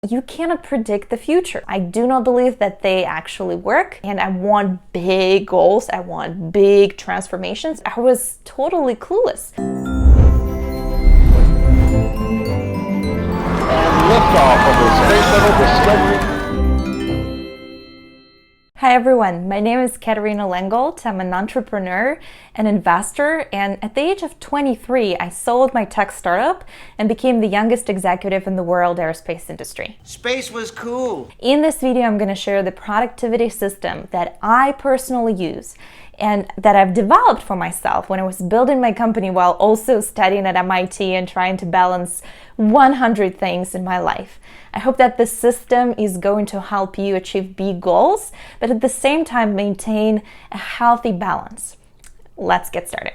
You cannot predict the future. I do not believe that they actually work, and I want big goals, I want big transformations. I was totally clueless. And liftoff of the Space Shuttle Discovery. Hi everyone, my name is Katerina Lengold. I'm an entrepreneur, an investor, and at the age of 23, I sold my tech startup and became the youngest executive in the world aerospace industry. Space was cool. In this video, I'm going to share the productivity system that I personally use and that I've developed for myself when I was building my company while also studying at MIT and trying to balance 100 things in my life. I hope that this system is going to help you achieve big goals, but at the same time maintain a healthy balance. Let's get started.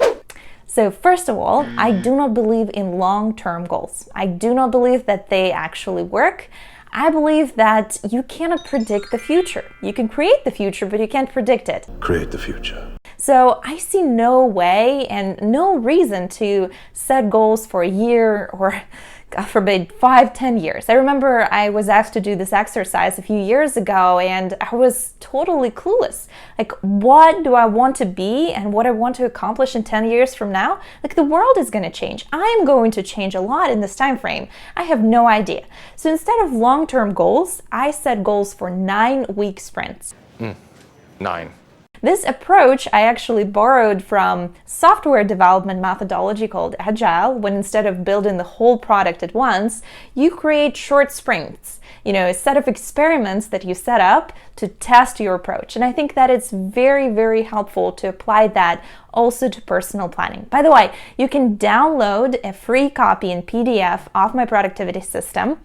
So first of all, I do not believe in long-term goals. I do not believe that they actually work. I believe that you cannot predict the future. You can create the future, but you can't predict it. Create the future. So I see no way and no reason to set goals for a year or, God forbid, 5-10 years. I remember I was asked to do this exercise a few years ago and I was totally clueless. Like, what do I want to be and what I want to accomplish in 10 years from now? Like, the world is going to change. I am going to change a lot in this time frame. I have no idea. So instead of long-term goals, I set goals for 9-week sprints. 9. This approach I actually borrowed from software development methodology called Agile, when instead of building the whole product at once, you create short sprints, a set of experiments that you set up to test your approach. And I think that it's very, very helpful to apply that also to personal planning. By the way, you can download a free copy in PDF of my productivity system,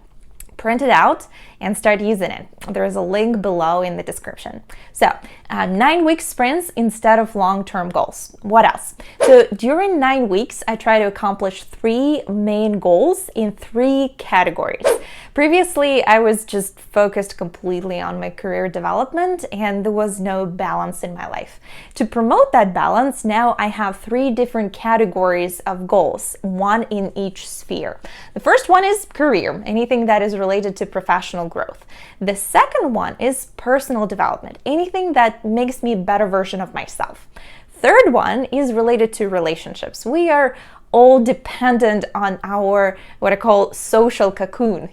print it out, and start using it. There is a link below in the description. So 9-week sprints instead of long-term goals. What else? So during 9 weeks, I try to accomplish 3 main goals in 3 categories. Previously, I was just focused completely on my career development and there was no balance in my life. To promote that balance, now I have 3 different categories of goals, 1 in each sphere. The first one is career, anything that is related to professional growth. The second one is personal development, anything that makes me a better version of myself. Third one is related to relationships. We are all dependent on our, what I call, social cocoon,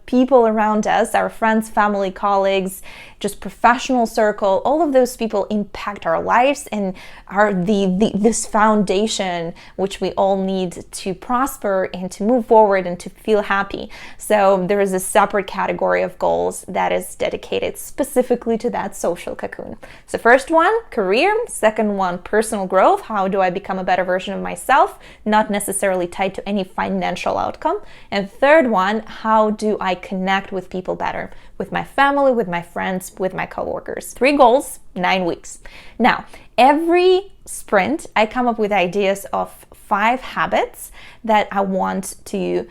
people around us, our friends, family, colleagues, just professional circle. All of those people impact our lives and are this foundation which we all need to prosper and to move forward and to feel happy. So there is a separate category of goals that is dedicated specifically to that social cocoon. So first one, career. Second one, personal growth. How do I become a better version of myself? Not necessarily tied to any financial outcome. And third one, how do I connect with people better? With my family, with my friends, with my coworkers. 3 goals, 9 weeks. Now, every sprint, I come up with ideas of 5 habits that I want to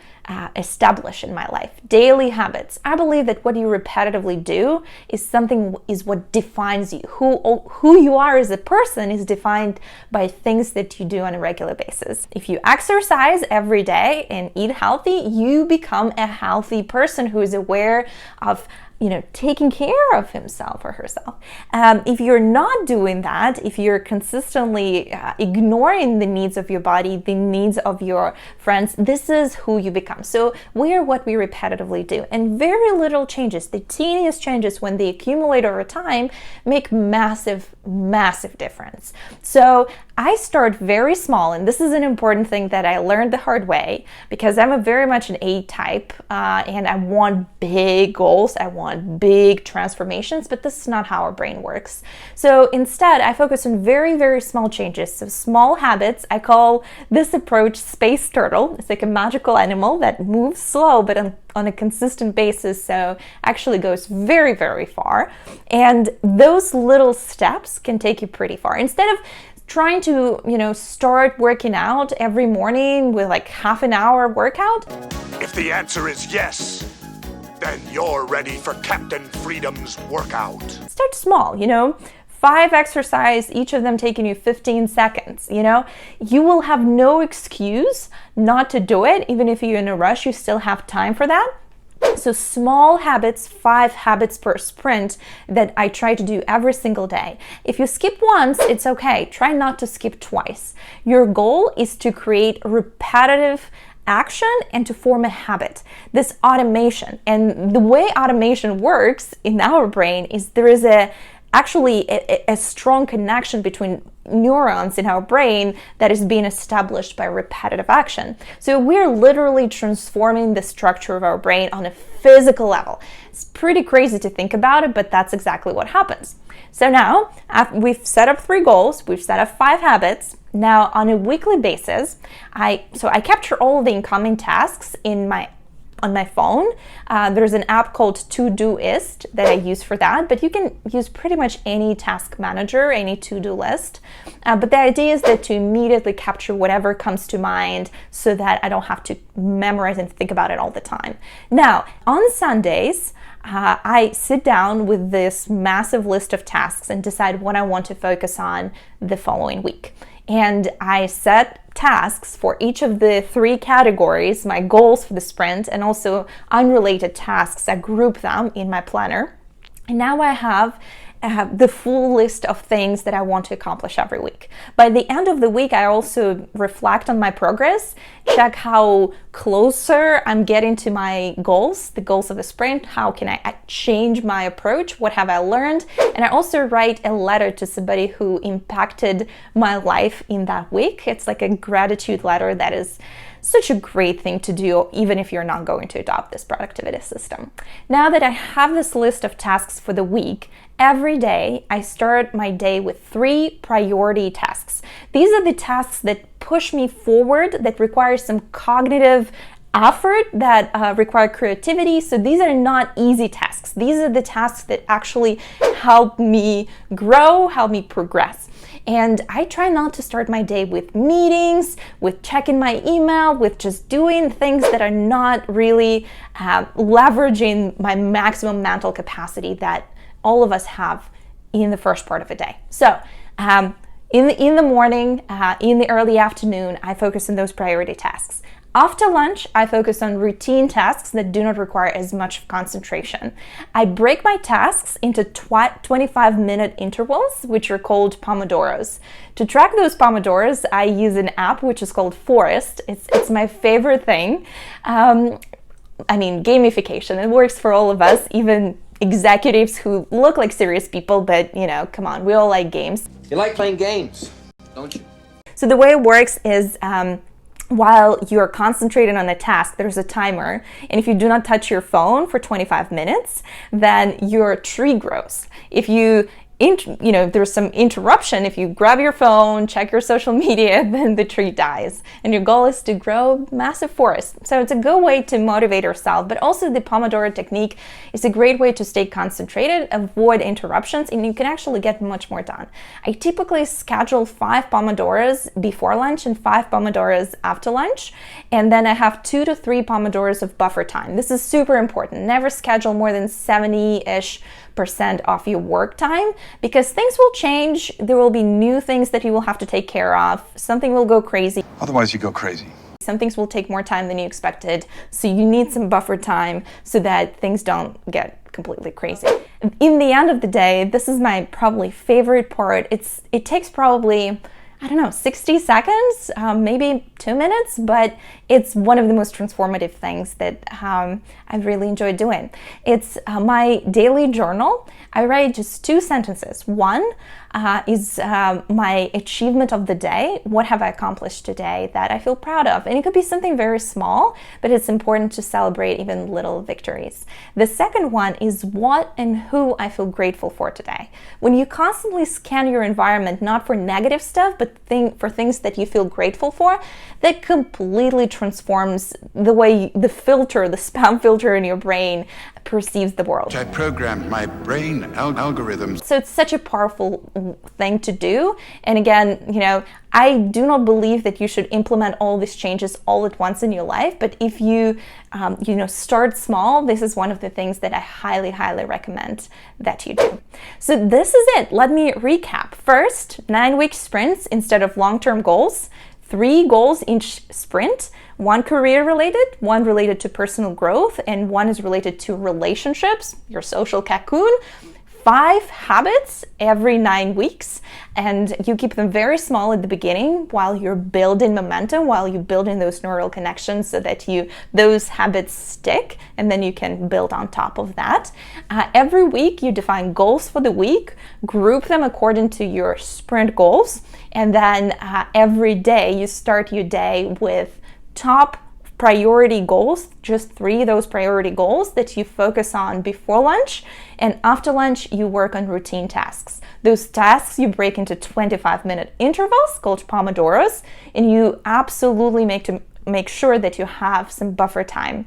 establish in my life. Daily habits. I believe that what you repetitively do is what defines you. Who you are as a person is defined by things that you do on a regular basis. If you exercise every day and eat healthy, you become a healthy person who is aware of taking care of himself or herself. If you're not doing that, if you're consistently ignoring the needs of your body, the needs of your friends, this is who you become. So we are what we repetitively do. And very little changes, the teeniest changes when they accumulate over time, make massive, massive difference. So I start very small, and this is an important thing that I learned the hard way because I'm very much an A type and I want big goals, I want big transformations, but this is not how our brain works. So instead, I focus on very, very small changes. So small habits. I call this approach space turtle. It's like a magical animal that moves slow, but on a consistent basis, so actually goes very, very far. And those little steps can take you pretty far. Instead of trying to, start working out every morning with like half an hour workout. If the answer is yes, then you're ready for Captain Freedom's workout. Start small, 5 exercises, each of them taking you 15 seconds, You will have no excuse not to do it. Even if you're in a rush, you still have time for that. So small habits, 5 habits per sprint that I try to do every single day. If you skip once, it's okay. Try not to skip twice. Your goal is to create repetitive action and to form a habit. This automation, and the way automation works in our brain is there is actually a strong connection between neurons in our brain that is being established by repetitive action. So we're literally transforming the structure of our brain on a physical level. It's pretty crazy to think about it, but that's exactly what happens. So now we've set up 3 goals, we've set up 5 habits. Now on a weekly basis, I capture all the incoming tasks on my phone. There's an app called Todoist that I use for that, but you can use pretty much any task manager, any to-do list. But the idea is that to immediately capture whatever comes to mind so that I don't have to memorize and think about it all the time. Now, on Sundays, I sit down with this massive list of tasks and decide what I want to focus on the following week. And I set tasks for each of the 3 categories, my goals for the sprint, and also unrelated tasks. I group them in my planner. And now I have the full list of things that I want to accomplish every week. By the end of the week, I also reflect on my progress, check how closer I'm getting to my goals, the goals of the sprint, how can I change my approach, what have I learned, and I also write a letter to somebody who impacted my life in that week. It's like a gratitude letter that is such a great thing to do, even if you're not going to adopt this productivity system. Now that I have this list of tasks for the week, every day I start my day with 3 priority tasks. These are the tasks that push me forward, that require some cognitive effort, that require creativity. So these are not easy tasks. These are the tasks that actually help me grow, help me progress. And I try not to start my day with meetings, with checking my email, with just doing things that are not really leveraging my maximum mental capacity that all of us have in the first part of a day. So in the morning, in the early afternoon, I focus on those priority tasks. After lunch, I focus on routine tasks that do not require as much concentration. I break my tasks into 25-minute intervals, which are called Pomodoros. To track those Pomodoros, I use an app which is called Forest. It's my favorite thing. I mean, gamification. It works for all of us, even executives who look like serious people, but you know, come on, we all like games. You like playing games, don't you? So the way it works is while you're concentrating on a task, there's a timer, and if you do not touch your phone for 25 minutes, then your tree grows. If there's some interruption, if you grab your phone, check your social media, then the tree dies. And your goal is to grow massive forest. So it's a good way to motivate yourself, but also the Pomodoro technique is a great way to stay concentrated, avoid interruptions, and you can actually get much more done. I typically schedule 5 Pomodoros before lunch and 5 Pomodoros after lunch. And then I have 2 to 3 Pomodoros of buffer time. This is super important. Never schedule more than 70-ish% of your work time, because things will change. There will be new things that you will have to take care of. Something will go crazy. Otherwise, you go crazy. Some things will take more time than you expected. So you need some buffer time so that things don't get completely crazy. In the end of the day, this is my probably favorite part. It takes probably, I don't know, 60 seconds, maybe 2 minutes, but it's one of the most transformative things that I really enjoy doing. It's my daily journal. I write just 2 sentences. One is my achievement of the day. What have I accomplished today that I feel proud of? And it could be something very small, but it's important to celebrate even little victories. The second one is what and who I feel grateful for today. When you constantly scan your environment, not for negative stuff, but for things that you feel grateful for, that completely transforms the way the spam filter in your brain perceives the world. I programmed my brain algorithms. So it's such a powerful thing to do. And again, I do not believe that you should implement all these changes all at once in your life. But if you, start small, this is one of the things that I highly, highly recommend that you do. So this is it. Let me recap. First, 9-week sprints instead of long-term goals. 3 goals each sprint, 1 career related, 1 related to personal growth, and 1 is related to relationships, your social cocoon. 5 habits every 9 weeks, and you keep them very small at the beginning while you're building momentum, while you're building those neural connections so that those habits stick, and then you can build on top of that. Every week you define goals for the week, group them according to your sprint goals, and then every day you start your day with top priority goals, just 3 of those priority goals that you focus on before lunch, and after lunch you work on routine tasks. Those tasks you break into 25-minute intervals called pomodoros, and you absolutely make sure that you have some buffer time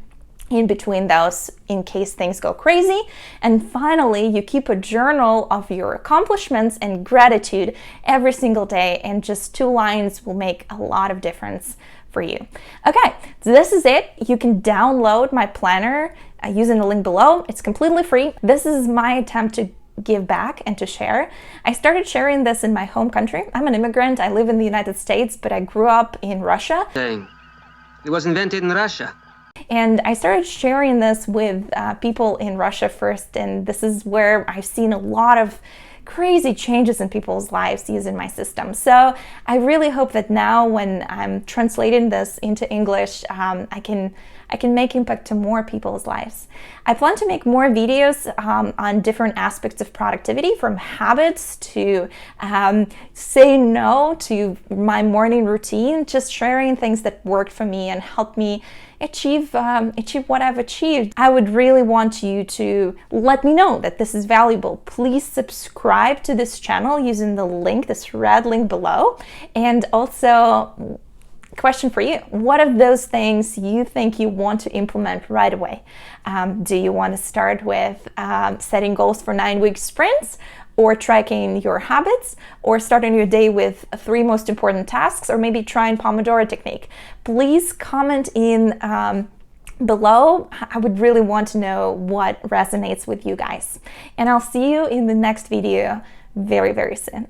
in between those in case things go crazy. And finally, you keep a journal of your accomplishments and gratitude every single day, and just 2 lines will make a lot of difference for you. Okay, so this is it. You can download my planner using the link below. It's completely free. This is my attempt to give back and to share. I started sharing this in my home country. I'm an immigrant. I live in the United States, but I grew up in Russia. Dang. It was invented in Russia. And I started sharing this with people in Russia first, and this is where I've seen a lot of crazy changes in people's lives using my system. So I really hope that now when I'm translating this into English, I can make impact to more people's lives. I plan to make more videos on different aspects of productivity, from habits to saying no to my morning routine, just sharing things that worked for me and helped me achieve what I've achieved. I would really want you to let me know that this is valuable. Please subscribe to this channel using the link, this red link below. And also, question for you: what of those things you think you want to implement right away? Do you want to start with setting goals for 9-week sprints, or tracking your habits, or starting your day with 3 most important tasks, or maybe trying Pomodoro technique? Please comment in below. I would really want to know what resonates with you guys. And I'll see you in the next video very, very soon.